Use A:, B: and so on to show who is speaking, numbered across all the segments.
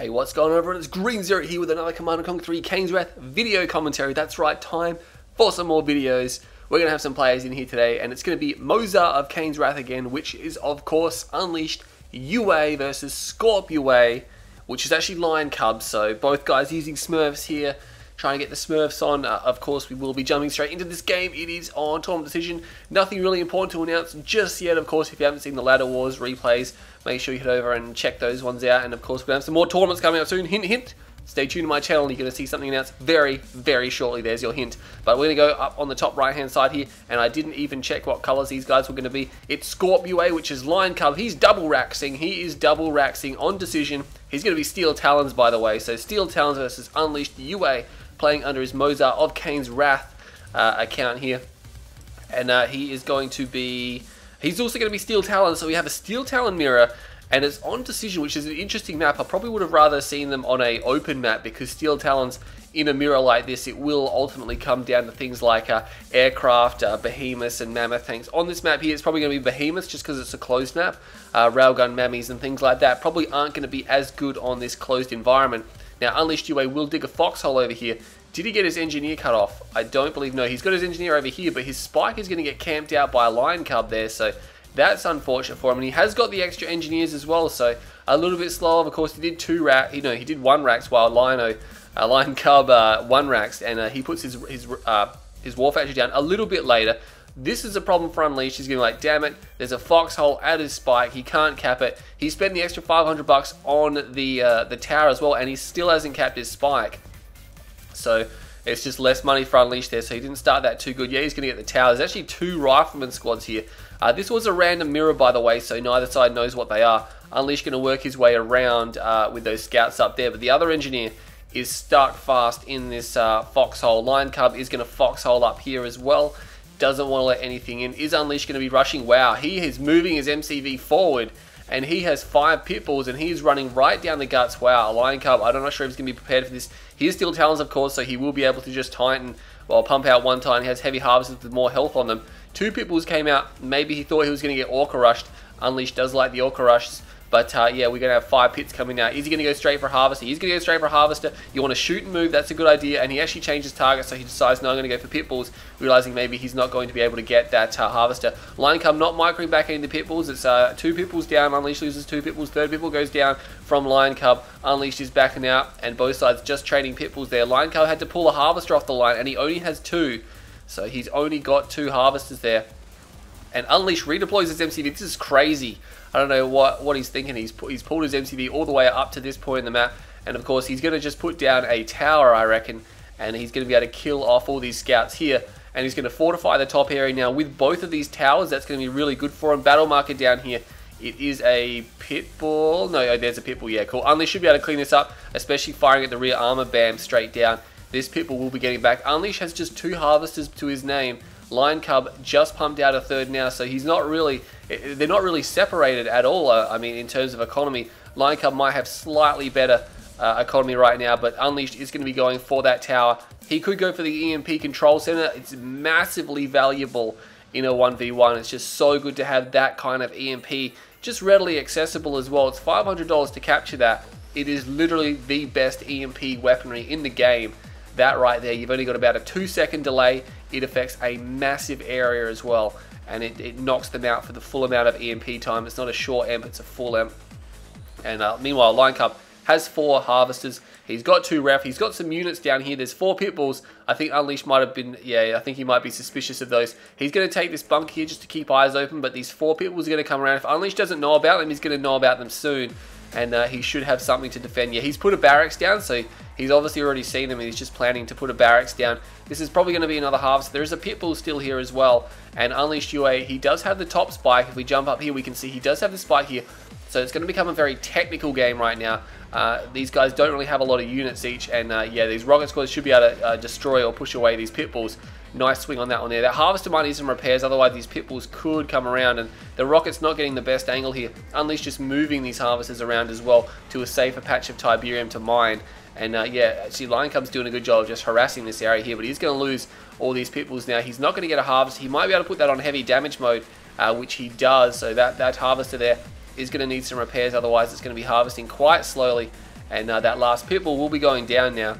A: Hey, what's going on everyone? It's Green Zero here with another Command & Conquer 3 Kane's Wrath video commentary. That's right, time for some more videos. We're going to have some players in here today, and it's going to be Moza of Kane's Wrath again, which is, of course, Unleashed UA versus Scorp UA, which is actually L1onCub. So both guys using Smurfs here, trying to get the Smurfs on. Of course, we will be jumping straight into this game. It is on Tournament Decision. Nothing really important to announce just yet. Of course, if you haven't seen the Ladder Wars replays, make sure you head over and check those ones out. And of course, we're going to have some more tournaments coming up soon. Hint, hint. Stay tuned to my channel. You're going to see something announced very, very shortly. There's your hint. But we're going to go up on the top right-hand side here. And I didn't even check what colors these guys were going to be. It's Scorp UA, which is L1onCub. He's double raxing. He is double raxing on Decision. He's going to be Steel Talons, by the way. So Steel Talons versus Unleashed UA, playing under his Moza of Kane's Wrath account here. And he is going to be... He's also going to be Steel Talon, so we have a Steel Talon mirror, and it's on Decision, which is an interesting map. I probably would have rather seen them on a open map, because Steel Talons in a mirror like this, it will ultimately come down to things like aircraft, behemoths, and mammoth tanks. On this map here, it's probably going to be behemoths, just because it's a closed map. Railgun mammies and things like that probably aren't going to be as good on this closed environment. Now, Unleashed UA will dig a foxhole over here. Did he get his engineer cut off? I don't believe, no. He's got his engineer over here, but his spike is going to get camped out by a L1onCub there, so that's unfortunate for him. And he has got the extra engineers as well, so a little bit slower. Of course, he did he did one rax while L1onCub one raxed, and he puts his War Factory down a little bit later. This is a problem for Unleashed. He's going to be like, damn it, there's a foxhole at his spike. He can't cap it. He spent the extra 500 bucks on the tower as well, and he still hasn't capped his spike. So it's just less money for Unleashed there, so he didn't start that too good. Yeah, he's going to get the tower. There's actually two rifleman squads here. This was a random mirror, by the way, so neither side knows what they are. Unleashed going to work his way around with those scouts up there, but the other engineer is stuck fast in this foxhole. L1onCub is going to foxhole up here as well. Doesn't want to let anything in. Is Unleashed going to be rushing? Wow, he is moving his MCV forward, and he has 5 pitbulls, and he's running right down the guts. Wow, L1onCub, I'm not sure if he's going to be prepared for this. He is Steel Talons, of course, so he will be able to just tighten, well, pump out one time. He has heavy harvesters with more health on them. 2 pitbulls came out. Maybe he thought he was going to get Orca rushed. Unleashed does like the Orca rushes. But yeah, we're going to have 5 pits coming out. Is he going to go straight for Harvester? He's going to go straight for Harvester. You want to shoot and move, that's a good idea. And he actually changed his target, so he decides, no, I'm going to go for Pitbulls, realizing maybe he's not going to be able to get that Harvester. L1onCub not microing back into the Pitbulls. It's 2 Pitbulls down. Unleashed loses 2 Pitbulls. Third Pitbull goes down from L1onCub. Unleashed is backing out, and both sides just trading Pitbulls there. L1onCub had to pull a Harvester off the line, and he only has 2. So he's only got 2 Harvesters there. And Unleashed redeploys his MCV. This is crazy. I don't know what he's thinking. He's pulled his MCV all the way up to this point in the map. And of course, he's going to just put down a tower, I reckon. And he's going to be able to kill off all these scouts here. And he's going to fortify the top area now with both of these towers. That's going to be really good for him. Battle marker down here. It is a pitbull. No, there's a pitbull. Yeah, cool. Unleashed should be able to clean this up, especially firing at the rear armor. Bam, straight down. This pitbull will be getting back. Unleashed has just 2 harvesters to his name. L1onCub just pumped out a 3rd now, so he's not really, they're not really separated at all. I mean, in terms of economy, L1onCub might have slightly better economy right now, but Unleashed is going to be going for that tower. He could go for the EMP control center. It's massively valuable in a 1v1. It's just so good to have that kind of EMP, just readily accessible as well. It's $500 to capture that. It is literally the best EMP weaponry in the game. That right there, you've only got about a 2-second delay. It affects a massive area as well, and it knocks them out for the full amount of EMP time. It's not a short EMP, it's a full EMP. And meanwhile, L1onCub has 4 harvesters. He's got 2 ref. He's got some units down here. There's 4 pitbulls. I think Unleashed might have been, yeah, I think he might be suspicious of those. He's going to take this bunker here just to keep eyes open, but these 4 pitbulls are going to come around. If Unleashed doesn't know about them, he's going to know about them soon. And he should have something to defend. Yeah, he's put a barracks down, so he's obviously already seen them, and he's just planning to put a barracks down. This is probably going to be another harvest. There is a pitbull still here as well. And Unleashed UA, he does have the top spike. If we jump up here, we can see he does have the spike here. So it's going to become a very technical game right now. These guys don't really have a lot of units each, and yeah, these rocket squads should be able to destroy or push away these pitbulls. Nice swing on that one there. That harvester might need some repairs, otherwise these pitbulls could come around, and the rocket's not getting the best angle here. Unleashed just moving these harvesters around as well to a safer patch of Tiberium to mine. And yeah, actually L1onCub's doing a good job of just harassing this area here, but he's going to lose all these pitbulls now. He's not going to get a harvest. He might be able to put that on heavy damage mode, which he does, so that harvester there is going to need some repairs, otherwise it's going to be harvesting quite slowly. and that last pitbull will be going down now.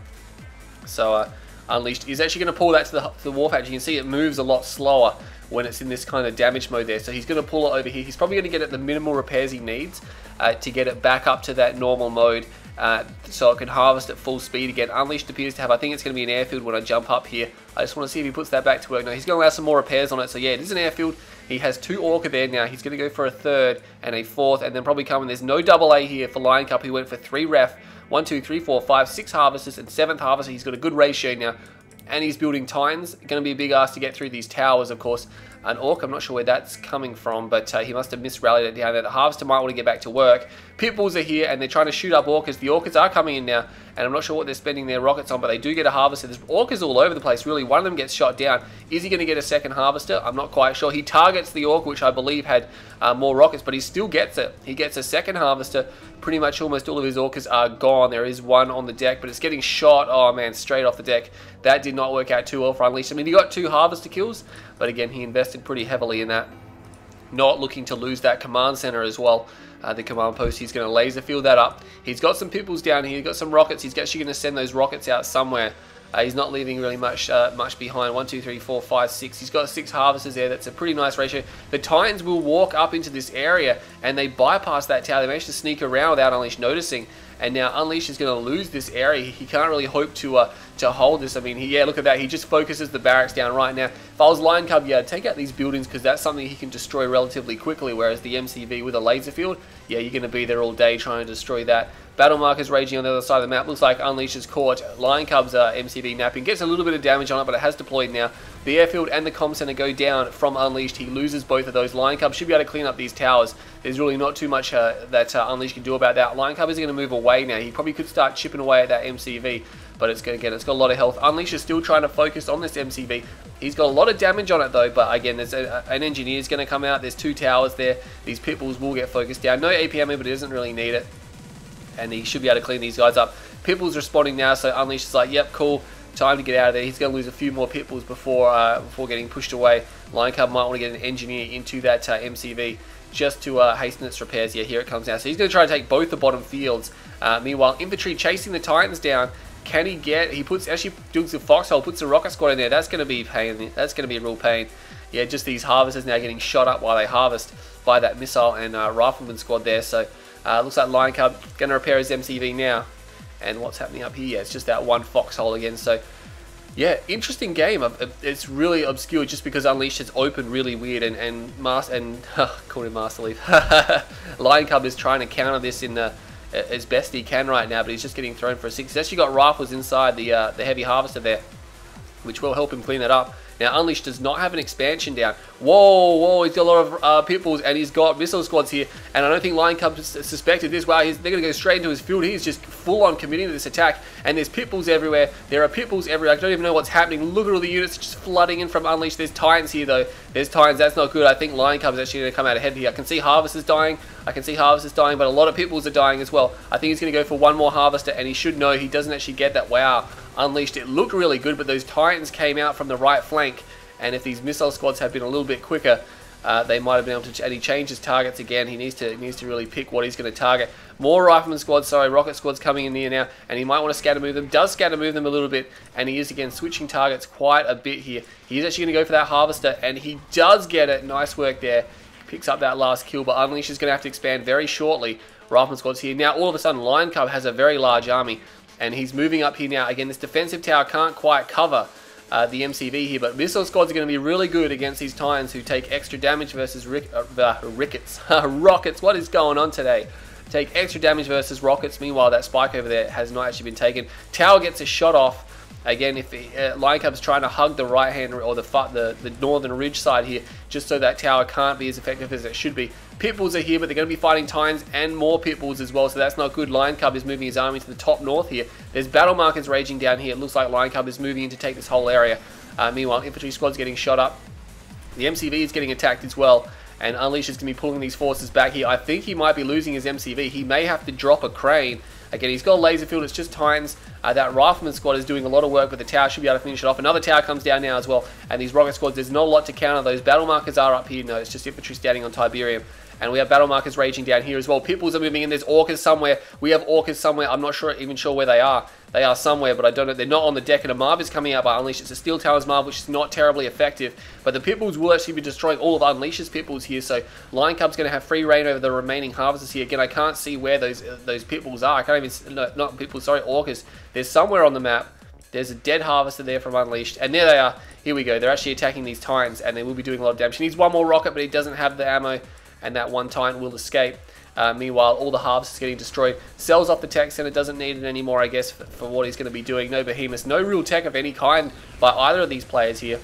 A: So Unleashed is actually going to pull that to the Wharf Hatch. You can see it moves a lot slower when it's in this kind of damage mode there. So he's going to pull it over here. He's probably going to get it the minimal repairs he needs to get it back up to that normal mode, so it can harvest at full speed again. Unleashed appears to have, I think it's going to be an airfield when I jump up here. I just want to see if he puts that back to work. No, he's going to allow some more repairs on it. So yeah, it is an airfield. He has 2 Orca there now. He's going to go for a 3rd and a 4th, and then probably coming. There's no double A here for LionCub. He went for 3 ref, 1, 2, 3, 4, 5, 6 harvesters, and 7th harvester. He's got a good ratio now. And he's building Titans. Going to be a big ask to get through these towers, of course. An Orc, I'm not sure where that's coming from, but he must have misrallied it down there. The Harvester might want to get back to work. Pitbulls are here, and they're trying to shoot up Orcas. The Orcas are coming in now, and I'm not sure what they're spending their rockets on, but they do get a Harvester. There's Orcas all over the place, really. One of them gets shot down. Is he going to get a 2nd Harvester? I'm not quite sure. He targets the Orc, which I believe had more rockets, but he still gets it. He gets a 2nd Harvester. Pretty much almost all of his Orcas are gone. There is one on the deck, but it's getting shot, oh man, straight off the deck. That did not work out too well for Unleashed. I mean, he got 2 Harvester kills, but again, he invested pretty heavily in that. Not looking to lose that command center as well. The command post, he's going to laser field that up. He's got some Pitbulls down here. He's got some rockets. He's actually going to send those rockets out somewhere. He's not leaving really much behind. 1, 2, 3, 4, 5, 6. He's got 6 harvesters there. That's a pretty nice ratio. The Titans will walk up into this area, and they bypass that tower. They managed to sneak around without Unleashed noticing. And now Unleashed is going to lose this area. He can't really hope to hold this. I mean, yeah, look at that. He just focuses the barracks down right now. If I was LionCub, yeah, I'd take out these buildings because that's something he can destroy relatively quickly, whereas the MCV with a laser field, yeah, you're going to be there all day trying to destroy that. Battle markers raging on the other side of the map. Looks like Unleashed is caught. LionCub's MCV napping. Gets a little bit of damage on it, but it has deployed now. The airfield and the comm center go down from Unleashed. He loses both of those. LionCub should be able to clean up these towers. There's really not too much that Unleashed can do about that. LionCub is going to move away now. He probably could start chipping away at that MCV, but it's got a lot of health. Unleashed is still trying to focus on this MCV. He's got a lot of damage on it though, but again, there's an engineer's going to come out. There's 2 towers there. These Pitbulls will get focused down. No AP ammo, but he doesn't really need it. And he should be able to clean these guys up. Pitbull's responding now, so Unleashed is like, yep, cool, time to get out of there. He's going to lose a few more Pitbulls before getting pushed away. LionCub might want to get an engineer into that MCV just to hasten its repairs. Yeah, here it comes now. So he's going to try to take both the bottom fields. Meanwhile, infantry chasing the Titans down. Can he get? He actually does the foxhole, puts the rocket squad in there. That's going to be pain. That's going to be a real pain. Yeah, just these harvesters now getting shot up while they harvest by that missile and rifleman squad there. So looks like LionCub going to repair his MCV now. And what's happening up here? Yeah, it's just that one foxhole again. So yeah, interesting game. It's really obscure just because Unleashed has opened really weird and called him Master Leaf. LionCub is trying to counter this in as best he can right now, but he's just getting thrown for a 6. He's actually got rifles inside the heavy harvester there, which will help him clean that up. Now, Unleashed does not have an expansion down. Whoa, he's got a lot of Pitbulls, and he's got missile squads here, and I don't think LionCub suspected this. Wow, they're going to go straight into his field. He's just full-on committing to this attack, and there's Pitbulls everywhere. There are Pitbulls everywhere. I don't even know what's happening. Look at all the units just flooding in from Unleashed. There's Titans here, though. There's Titans. That's not good. I think LionCub is actually going to come out ahead here. I can see Harvesters dying. but a lot of Pitbulls are dying as well. I think he's going to go for one more Harvester, and he should know he doesn't actually get that. Wow, Unleashed, it looked really good, but those Titans came out from the right flank, and if these missile squads had been a little bit quicker, they might have been able to, and he changed his targets again. He needs to really pick what he's going to target. More rifleman squads, rocket squads coming in here now, and he might want to scatter move them. Does scatter move them a little bit, and he is again switching targets quite a bit here. He's actually going to go for that harvester, and he does get it. Nice work there. Picks up that last kill, but Unleashed is going to have to expand very shortly. Rifleman squad's here. Now all of a sudden LionCub has a very large army, and he's moving up here now. Again, this defensive tower can't quite cover the MCV here, but missile squads are going to be really good against these Titans who take extra damage versus rockets. What is going on today? Take extra damage versus rockets. Meanwhile, that spike over there has not actually been taken. Tower gets a shot off. Again, if LionCub's trying to hug the right hand or the northern ridge side here, just so that tower can't be as effective as it should be. Pitbulls are here, but they're going to be fighting Titans and more Pitbulls as well, so that's not good. LionCub is moving his army to the top north here. There's battle markers raging down here. It looks like LionCub is moving in to take this whole area. Meanwhile, infantry squad's getting shot up. The MCV is getting attacked as well, and Unleashed is going to be pulling these forces back here. I think he might be losing his MCV. He may have to drop a crane. Again, he's got a laser field. It's just Titans. That rifleman squad is doing a lot of work, but the tower should be able to finish it off. Another tower comes down now as well, and these rocket squads, there's not a lot to counter. Those battle markers are up here. No, it's just infantry standing on Tiberium. And we have battle markers raging down here as well. Pitbulls are moving in. There's orcas somewhere. We have orcas somewhere. I'm not even sure where they are. They are somewhere, but I don't know. They're not on the deck, and a Marv is coming out by Unleash. It's a Steel Talons Marv, which is not terribly effective, but the Pitbulls will actually be destroying all of Unleash's Pitbulls here, so L1onCub's going to have free reign over the remaining Harvesters here. Again, I can't see where those Pitbulls are. I can't even... No, not Pitbulls, sorry, Orcas. They're somewhere on the map. There's a dead Harvester there from Unleashed, and there they are. Here we go. They're actually attacking these Titans, and they will be doing a lot of damage. He needs one more rocket, but he doesn't have the ammo, and that one Titan will escape. Meanwhile, all the Harvesters getting destroyed. Sells off the tech center, doesn't need it anymore, I guess, for what he's going to be doing. No behemoths, no real tech of any kind by either of these players here.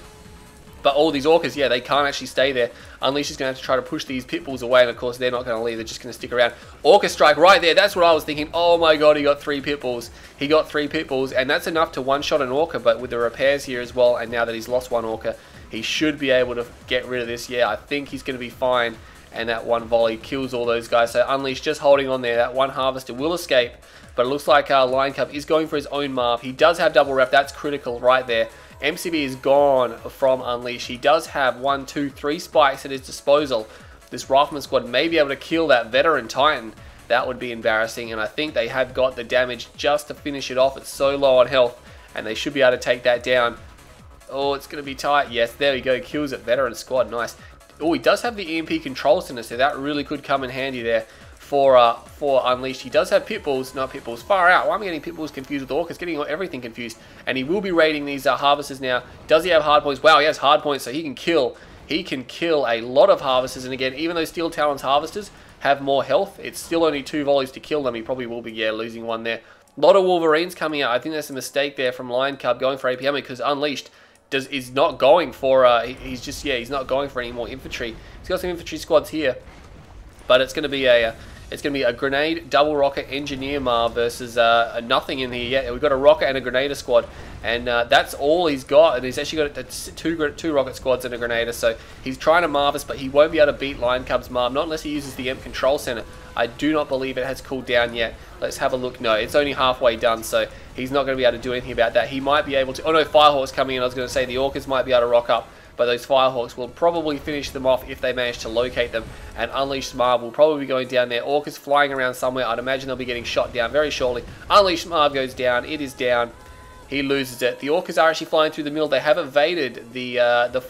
A: But all these Orcas, yeah, they can't actually stay there. Unleash is going to have to try to push these Pitbulls away, and of course they're not going to leave. They're just going to stick around. Orca strike right there. That's what I was thinking. Oh my god, he got 3 Pitbulls. He got 3 Pitbulls, and that's enough to one-shot an Orca, but with the repairs here as well, and now that he's lost one Orca, he should be able to get rid of this. Yeah, I think he's going to be fine. And that one volley kills all those guys. So Unleash just holding on there. That one Harvester will escape. But it looks like L1onCub is going for his own Marv. He does have double ref. That's critical right there. MCB is gone from Unleash. He does have 1, 2, 3 spikes at his disposal. This Rifleman squad may be able to kill that veteran Titan. That would be embarrassing. And I think they have got the damage just to finish it off. It's so low on health. And they should be able to take that down. Oh, it's going to be tight. Yes, there we go. Kills it. Veteran squad. Nice. Oh, he does have the EMP control center, so that really could come in handy there for Unleashed. He does have Pitbulls, not Pitbulls, far out. Why am I getting Pitbulls confused with Orcas? Getting everything confused. And he will be raiding these Harvesters now. Does he have hard points? Wow, he has hard points, so he can kill a lot of Harvesters. And again, even though Steel Talons Harvesters have more health, it's still only 2 volleys to kill them. He probably will be, yeah, losing one there. A lot of Wolverines coming out. I think there's a mistake there from L1onCub going for APM because Unleashed is not going for he's not going for any more infantry. He's got some infantry squads here, but it's going to be a grenade double rocket engineer Marv versus a nothing in here. Yeah, we've got a rocket and a grenader squad, and that's all he's got. And he's actually got two rocket squads and a grenader, so he's trying to Marv us, but he won't be able to beat L1onCub's Marv, not unless he uses the EMP control center. I do not believe it has cooled down yet. Let's have a look. No, it's only halfway done, so he's not going to be able to do anything about that. He might be able to... Oh no, Firehawk's coming in. I was going to say the Orcas might be able to rock up, but those Firehawks will probably finish them off if they manage to locate them, and Unleashed Marv will probably be going down there. Orcas flying around somewhere. I'd imagine they'll be getting shot down very shortly. Unleashed Marv goes down. It is down. He loses it. The Orcas are actually flying through the middle. They have evaded the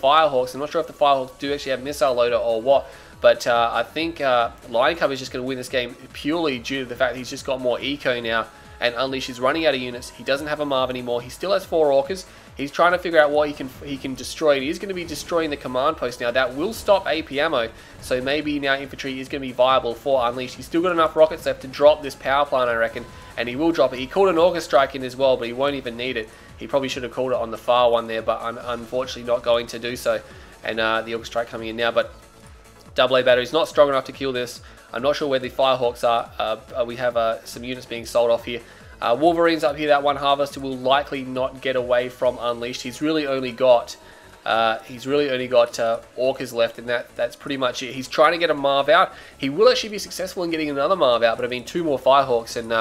A: Firehawks. I'm not sure if the Firehawks do actually have missile loader or what, but I think L1onCub is just going to win this game purely due to the fact that he's just got more eco now, and Unleash is running out of units. He doesn't have a Marv anymore. He still has 4 Orcas. He's trying to figure out what he can destroy. He is going to be destroying the command post now. That will stop AP ammo, so maybe now infantry is going to be viable for Unleashed. He's still got enough rockets left to drop this power plant, I reckon, and he will drop it. He called an Orca strike in as well, but he won't even need it. He probably should have called it on the far one there, but unfortunately not going to do so. And the Orca strike coming in now, but AA battery's not strong enough to kill this. I'm not sure where the Firehawks are. We have some units being sold off here. Wolverines up here. That one Harvester will likely not get away from Unleashed. He's really only got Orcas left, and that's pretty much it. He's trying to get a Marv out. He will actually be successful in getting another Marv out, but I mean 2 more Firehawks, and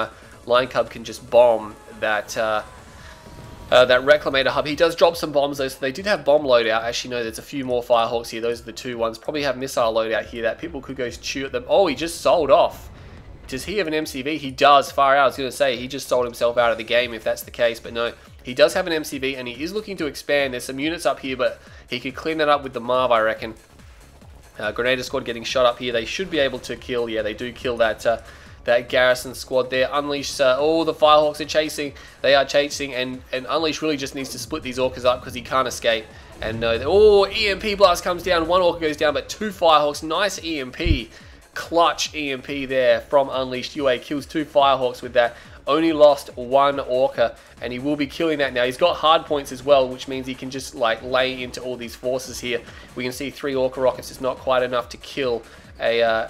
A: L1onCub can just bomb that Reclamator hub. He does drop some bombs though, so they did have bomb loadout. Actually, no, there's a few more Firehawks here. Those are the 2 ones. Probably have missile loadout here that people could go shoot at them. Oh, he just sold off. Does he have an MCV? He does. Far out. I was going to say he just sold himself out of the game if that's the case, but no. He does have an MCV, and he is looking to expand. There's some units up here, but he could clean that up with the Marv, I reckon. Grenader squad getting shot up here. They should be able to kill. Yeah, they do kill that garrison squad there. Unleash, oh, the Firehawks are chasing. They are chasing, and Unleash really just needs to split these Orcas up because he can't escape. And oh, EMP blast comes down. 1 Orca goes down, but 2 Firehawks. Nice EMP. Clutch EMP there from Unleashed. UA kills 2 Firehawks with that. Only lost 1 Orca, and he will be killing that now. He's got hard points as well, which means he can just like lay into all these forces here. We can see 3 Orca rockets. It's not quite enough to kill a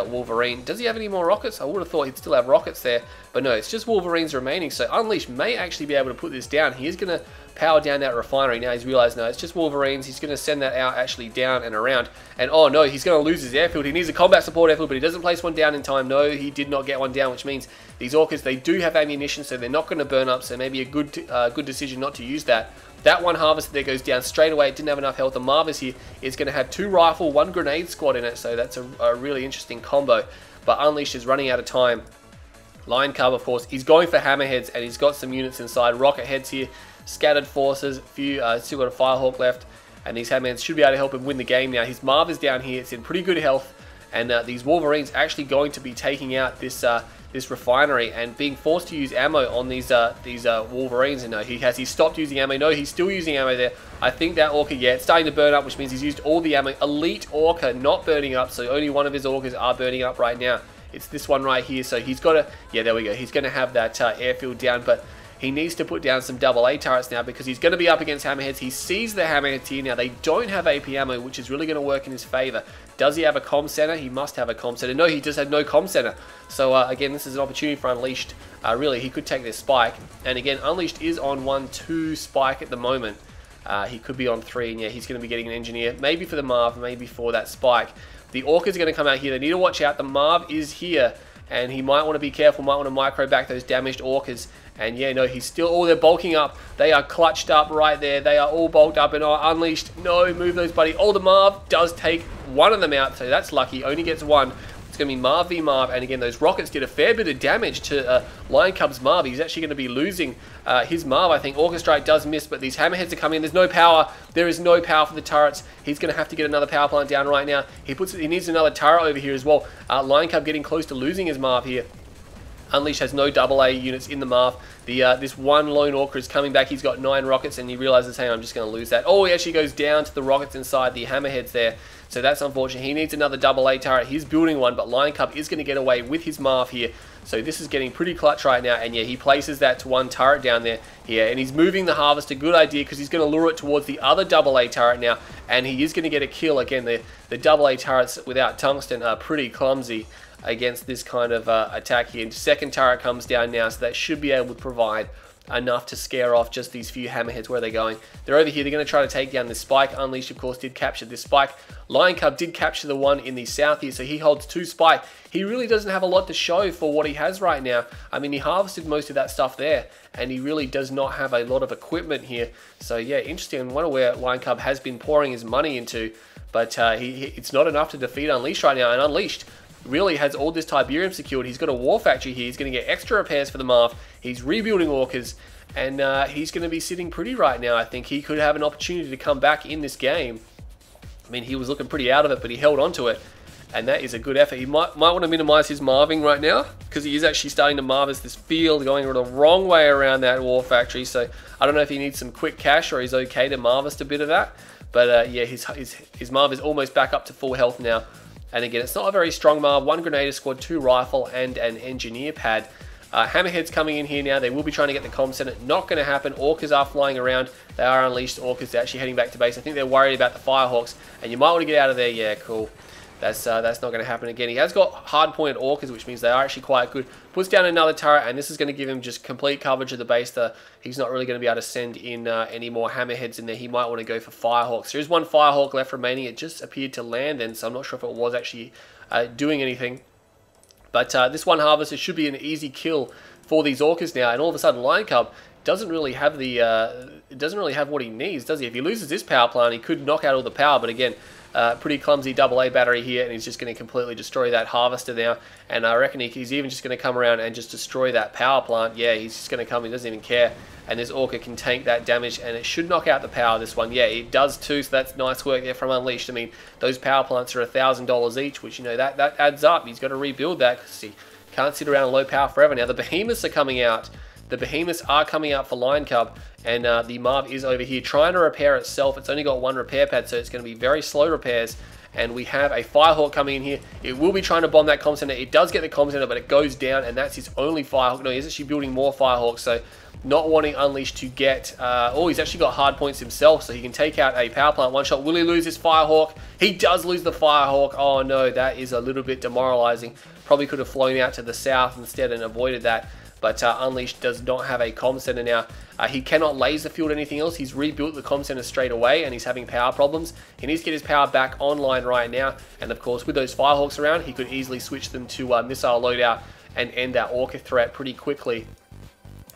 A: Wolverine. Does he have any more rockets? I would have thought he'd still have rockets there. But no, it's just Wolverines remaining. So Unleashed may actually be able to put this down. He is going to power down that refinery. Now he's realized, no, it's just Wolverines. He's going to send that out actually down and around. And oh no, he's going to lose his airfield. He needs a combat support airfield, but he doesn't place one down in time. No, he did not get one down, which means these Orcas, they do have ammunition, so they're not going to burn up. So maybe a good decision not to use that. That one harvester there goes down straight away. It didn't have enough health. The Marvis here is going to have 2 rifle, 1 grenade squad in it. So that's a really interesting combo. But Unleashed is running out of time. L1onCub, of course, he's going for hammerheads, and he's got some units inside. Rocket heads here, scattered forces, a few, still got a Firehawk left. And these hammerheads should be able to help him win the game now. His Marv is down here. It's in pretty good health. And these Wolverines actually going to be taking out this this refinery and being forced to use ammo on these Wolverines. And he stopped using ammo. No, he's still using ammo there. I think that Orca, yeah, it's starting to burn up, which means he's used all the ammo. Elite Orca not burning up, so only one of his Orcas are burning up right now. It's this one right here, so he's got to, yeah, there we go. He's going to have that airfield down, but he needs to put down some AA turrets now because he's going to be up against hammerheads. He sees the hammerheads here now. They don't have AP ammo, which is really going to work in his favor. Does he have a comm center? He must have a comm center. No, he just had no comm center. So again, this is an opportunity for Unleashed. Really, he could take this spike. And again, Unleashed is on 1-2 spike at the moment. He could be on 3, and yeah, he's going to be getting an engineer. Maybe for the Marv, maybe for that spike. The Orcas are going to come out here. They need to watch out. The Marv is here, and he might want to be careful, might want to micro back those damaged Orcas. And yeah, no, he's still, oh, they're bulking up. They are clutched up right there. They are all bulked up and are Unleashed. No, move those, buddy. Oh, the Marv does take one of them out, so that's lucky. Only gets one. It's going to be Marv v Marv, and again, those rockets did a fair bit of damage to L1onCub's Marv. He's actually going to be losing his Marv, I think. Orca Strike does miss, but these hammerheads are coming in. There's no power. There is no power for the turrets. He's going to have to get another power plant down right now. He needs another turret over here as well. L1onCub getting close to losing his Marv here. Unleashed has no AA units in the Marv. This one lone Orca is coming back. He's got 9 rockets, and he realizes, hey, I'm just going to lose that. Oh, he actually goes down to the rockets inside the hammerheads there. So that's unfortunate. He needs another AA turret. He's building one, but L1onCub is going to get away with his Marv here. So this is getting pretty clutch right now. And yeah, he places that to one turret down there here. And he's moving the harvester. Good idea, because he's going to lure it towards the other AA turret now. And he is going to get a kill. Again, the AA turrets without tungsten are pretty clumsy against this kind of attack here. And second turret comes down now, so that should be able to provide enough to scare off just these few hammerheads. Where are they going? They're over here. They're going to try to take down this spike. Unleashed, of course, did capture this spike. L1onCub did capture the one in the south here, so he holds 2 spike. He really doesn't have a lot to show for what he has right now. I mean, he harvested most of that stuff there, and he really does not have a lot of equipment here. So yeah, interesting. I wonder where L1onCub has been pouring his money into, but it's not enough to defeat Unleashed right now, and Unleashed really has all this Tiberium secured. He's got a war factory here. He's going to get extra repairs for the Marv. He's rebuilding Orcas, and he's going to be sitting pretty right now. I think he could have an opportunity to come back in this game. I mean, he was looking pretty out of it, but he held on to it, and that is a good effort. He might want to minimize his Marving right now, because he is actually starting to Marvis this field, going the wrong way around that war factory. So I don't know if he needs some quick cash or he's okay to Marvist a bit of that. But yeah, his Marv is almost back up to full health now. And again, it's not a very strong Marv. 1 Grenadier squad, 2 rifle, and an engineer pad. Hammerheads coming in here now. They will be trying to get the comm center. Not going to happen. Orcas are flying around. They are Unleashed Orcas. They're actually heading back to base. I think they're worried about the Firehawks. And you might want to get out of there. Yeah, cool. That's not going to happen again. He has got hard-pointed Orcas, which means they are actually quite good. Puts down another turret, and this is going to give him just complete coverage of the base. He's not really going to be able to send in any more hammerheads in there. He might want to go for Firehawks. There is 1 Firehawk left remaining. It just appeared to land then, so I'm not sure if it was actually doing anything. But this one harvester should be an easy kill for these Orcas now, and all of a sudden L1onCub doesn't really have what he needs, does he? If he loses this power plant, he could knock out all the power, but again, pretty clumsy AA battery here, and he's just going to completely destroy that harvester now. And I reckon he's even just going to come around and just destroy that power plant. Yeah, he's just going to come, he doesn't even care. And this Orca can tank that damage, and it should knock out the power, this one. Yeah, it does too, so that's nice work there from Unleashed. I mean, those power plants are $1,000 each, which, you know, that adds up. He's got to rebuild that, because he can't sit around low power forever. Now, the Behemoths are coming out. The Behemoths are coming out for L1onCub, and the Marv is over here trying to repair itself. It's only got 1 repair pad, so it's going to be very slow repairs. And we have a Firehawk coming in here. It will be trying to bomb that comm center. It does get the comm center, but it goes down, and that's his only Firehawk. No, he's actually building more Firehawks, so not wanting Unleashed to get... oh, he's actually got hard points himself, so he can take out a power plant one shot. Will he lose his Firehawk? He does lose the Firehawk. Oh no, that is a little bit demoralizing. Probably could have flown out to the south instead and avoided that. But Unleashed does not have a comm center now. He cannot laser field anything else. He's rebuilt the comm center straight away and he's having power problems. He needs to get his power back online right now. And of course, with those Firehawks around, he could easily switch them to missile loadout and end that Orca threat pretty quickly.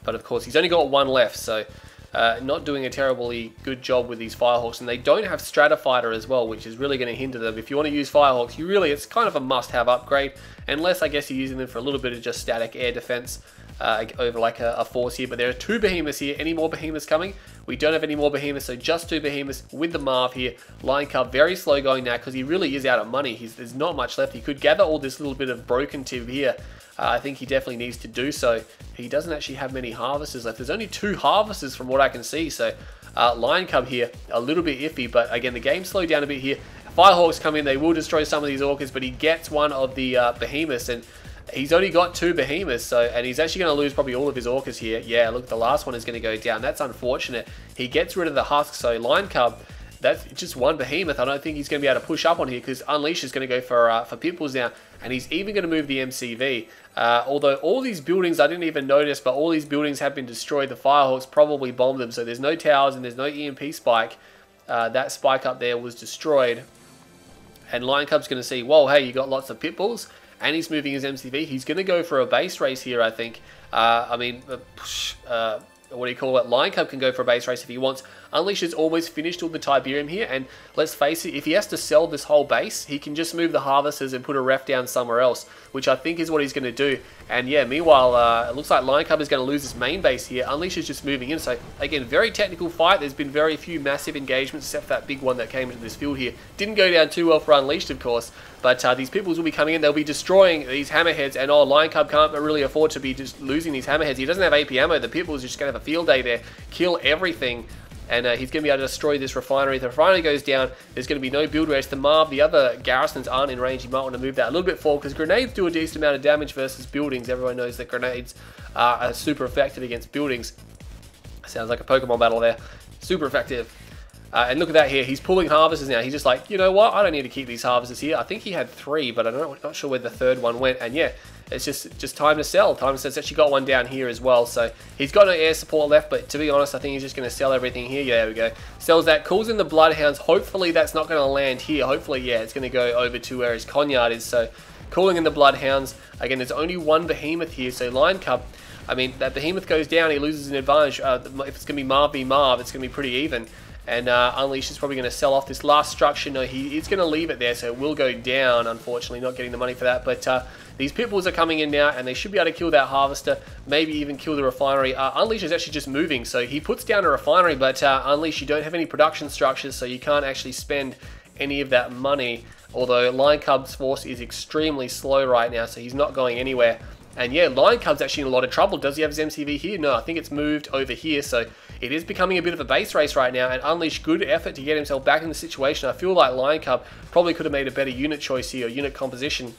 A: But of course, he's only got one left, so not doing a terribly good job with these Firehawks. And they don't have Stratofighter as well, which is really going to hinder them. If you want to use Firehawks, it's kind of a must-have upgrade. Unless, I guess, you're using them for a little bit of just static air defense over like a force here. But there are 2 behemoths here. Any more behemoths coming? We don't have any more behemoths, so just 2 behemoths with the Morph here. L1onCub very slow going now because he really is out of money. There's not much left. He could gather all this little bit of broken tib here. I think he definitely needs to do so. He doesn't actually have many harvesters left. There's only 2 harvesters from what I can see, so L1onCub here, a little bit iffy, but again, the game slowed down a bit here. Firehawks come in, they will destroy some of these Orcas, but he gets one of the behemoths, and he's only got 2 behemoths, and he's actually going to lose probably all of his Orcas here. Yeah, look, the last one is going to go down. That's unfortunate. He gets rid of the husk, so L1onCub, that's just 1 behemoth. I don't think he's going to be able to push up on here because Unleash is going to go for Pitbulls now, and he's even going to move the MCV. Although all these buildings, I didn't even notice, but all these buildings have been destroyed. The Firehawks probably bombed them, so there's no towers and there's no EMP spike. That spike up there was destroyed. And L1onCub's going to see, whoa, hey, you got lots of Pitbulls, and he's moving his MCV. He's going to go for a base race here, I think. I mean, what do you call it? L1onCub can go for a base race if he wants. Unleash has almost finished all the Tiberium here, and let's face it, if he has to sell this whole base, he can just move the harvesters and put a ref down somewhere else, which I think is what he's going to do. And yeah, meanwhile, it looks like L1onCub is going to lose his main base here. Unleash is just moving in, so again, very technical fight. There's been very few massive engagements, except for that big one that came into this field here. Didn't go down too well for Unleashed, of course, but these Pitbulls will be coming in. They'll be destroying these Hammerheads, and L1onCub can't really afford to be just losing these Hammerheads. He doesn't have AP ammo. The Pitbulls are just going to have a field day there, kill everything. And he's going to be able to destroy this refinery. If the refinery goes down, there's going to be no build race. The Marv, the other garrisons aren't in range. You might want to move that a little bit forward because grenades do a decent amount of damage versus buildings. Everyone knows that grenades are super effective against buildings. Sounds like a Pokemon battle there. Super effective. And look at that here. He's pulling harvesters now. He's just like, you know what? I don't need to keep these harvesters here. I think he had 3, but I'm not sure where the 3rd one went. And yeah, it's just time to sell. Time to sell. It's actually got one down here as well. So he's got no air support left, but to be honest, I think he's just going to sell everything here. Yeah, there we go. Sells that. Calls in the Bloodhounds. Hopefully that's not going to land here. Hopefully, yeah, it's going to go over to where his Conyard is. So calling in the Bloodhounds. Again, there's only 1 behemoth here. So L1onCub, I mean, that behemoth goes down. He loses an advantage. If it's going to be Marv v Marv, it's going to be pretty even. And Unleash is probably going to sell off this last structure. No, he's going to leave it there, so it will go down, unfortunately, not getting the money for that. But these Pitbulls are coming in now, and they should be able to kill that harvester, maybe even kill the refinery. Unleash is actually just moving, so he puts down a refinery, but Unleash, you don't have any production structures, so you can't actually spend any of that money. Although L1onCub's force is extremely slow right now, so he's not going anywhere. And yeah, L1onCub's actually in a lot of trouble. Does he have his MCV here? No, I think it's moved over here, so it is becoming a bit of a base race right now, and Unleash, good effort to get himself back in the situation. I feel like L1onCub probably could have made a better unit choice here, or unit composition,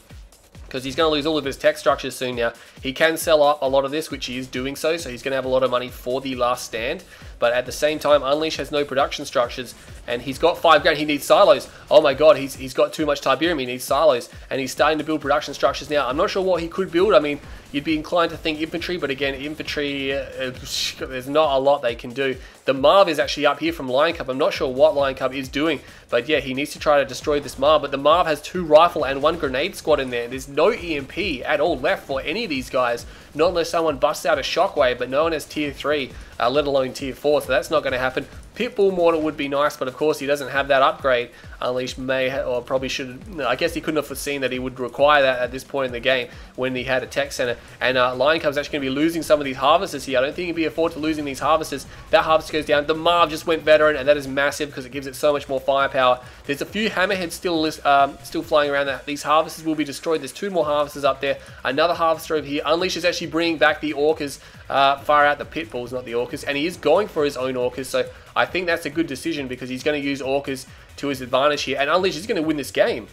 A: because he's going to lose all of his tech structures soon now. He can sell up a lot of this, which he is doing so he's going to have a lot of money for the last stand. But at the same time, Unleash has no production structures, and he's got 5 grand. He needs silos. Oh my god, he's got too much Tiberium. He needs silos, and he's starting to build production structures now. I'm not sure what he could build. I mean, you'd be inclined to think infantry, but again, infantry, there's not a lot they can do. The Marv is actually up here from L1onCub. I'm not sure what L1onCub is doing, but yeah, he needs to try to destroy this Marv. But the Marv has 2 rifle and 1 grenade squad in there. There's no EMP at all left for any of these guys, not unless someone busts out a shockwave, but no one has tier 3, let alone tier 4, so that's not going to happen. Pitbull Mortar would be nice, but of course he doesn't have that upgrade. Unleash may, or probably should, I guess he couldn't have foreseen that he would require that at this point in the game when he had a tech center. And L1onCub's actually going to be losing some of these harvesters here. I don't think he'd be afford to losing these harvesters. That harvester goes down. The Marv just went veteran, and that is massive because it gives it so much more firepower. There's a few hammerheads still flying around. That these harvesters will be destroyed. There's 2 more harvesters up there. Another harvester over here. Unleash is actually bringing back the Orcas, far out the Pitbulls, not the Orcas, and he is going for his own Orcas. So I think that's a good decision because he's going to use Orcas to his advantage here. And Unleash is going to win this game.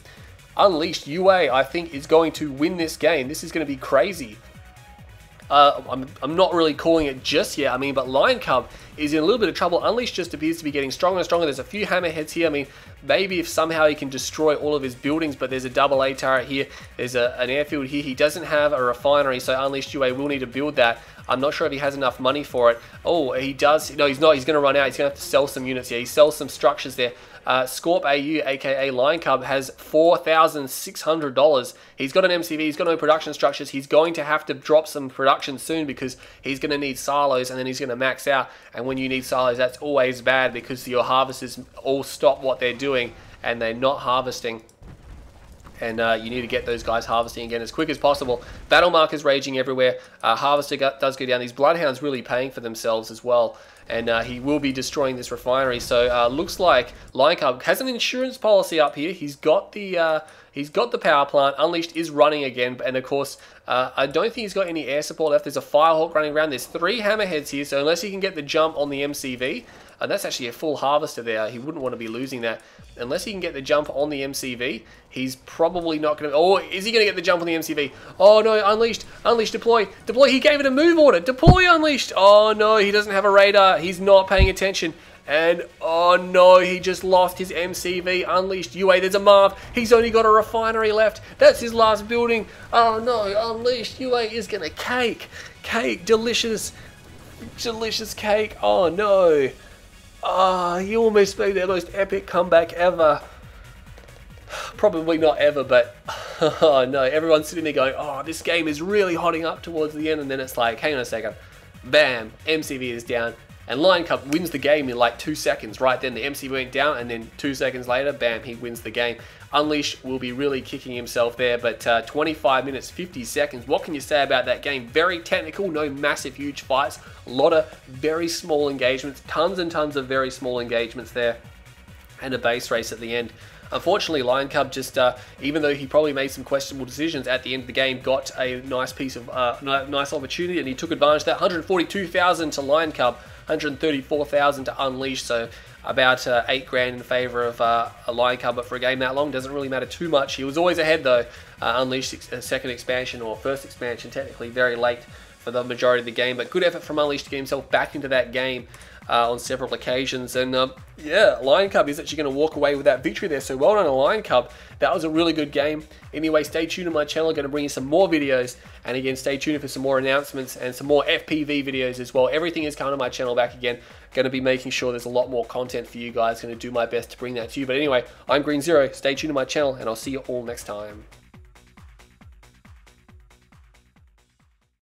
A: Unleashed UA, I think, is going to win this game. This is going to be crazy. I'm not really calling it just yet. I mean, but L1onCub is in a little bit of trouble. Unleashed just appears to be getting stronger and stronger. There's a few hammerheads here. I mean, maybe if somehow he can destroy all of his buildings, but there's a double A turret here. There's an airfield here. He doesn't have a refinery, so Unleashed UA will need to build that. I'm not sure if he has enough money for it. Oh, he does. No, he's not. He's going to run out. He's going to have to sell some units here. He sells some structures there. Scorp AU, aka L1onCub, has $4,600. He's got an MCV. He's got no production structures. He's going to have to drop some production soon because he's going to need silos, and then he's going to max out. And when you need silos, that's always bad because your harvesters all stop what they're doing and they're not harvesting. And you need to get those guys harvesting again as quick as possible. Battle markers raging everywhere. Harvester does go down. These Bloodhounds really paying for themselves as well. And he will be destroying this refinery. So looks like L1onCub has an insurance policy up here. He's got the power plant. Unleashed is running again, and of course, I don't think he's got any air support left. There's a Firehawk running around. There's 3 hammerheads here, so unless he can get the jump on the MCV, and that's actually a full harvester there. He wouldn't want to be losing that. Unless he can get the jump on the MCV, he's probably not going to... Oh, is he going to get the jump on the MCV? Oh, no, Unleashed. Unleashed, deploy. Deploy. He gave it a move order. Deploy, Unleashed. Oh, no, he doesn't have a radar. He's not paying attention. And, oh, no, he just lost his MCV. Unleashed UA. There's a Marv. He's only got a refinery left. That's his last building. Oh, no, Unleashed UA is going to cake. Cake. Delicious. Delicious cake. Oh, no. Ah, he almost made their most epic comeback ever. Probably not ever, but oh no, everyone's sitting there going, oh, this game is really hotting up towards the end, and then it's like, hang on a second, bam, MCV is down, and L1onCub wins the game in like 2 seconds. Right then, the MCV went down, and then 2 seconds later, bam, he wins the game. Unleashed will be really kicking himself there, but 25 minutes, 50 seconds. What can you say about that game? Very technical, no massive, huge fights. A lot of very small engagements, tons and tons of very small engagements there, and a base race at the end. Unfortunately, L1onCub just, even though he probably made some questionable decisions at the end of the game, got a nice piece of, nice opportunity, and he took advantage of that. 142,000 to L1onCub, 134,000 to Unleashed, so about 8 grand in favor of L1onCub, but for a game that long, doesn't really matter too much. He was always ahead though. Unleashed second expansion, or first expansion, technically very late for the majority of the game, but good effort from Unleashed to get himself back into that game on several occasions. And yeah, L1onCub is actually going to walk away with that victory there, so well done L1onCub. That was a really good game. Anyway, stay tuned to my channel. I'm going to bring you some more videos, and again, stay tuned for some more announcements and some more FPV videos as well. Everything is coming to my channel back again. Going to be making sure there's a lot more content for you guys. Going to do my best to bring that to you. But anyway, I'm Green Zero. Stay tuned to my channel, and I'll see you all next time.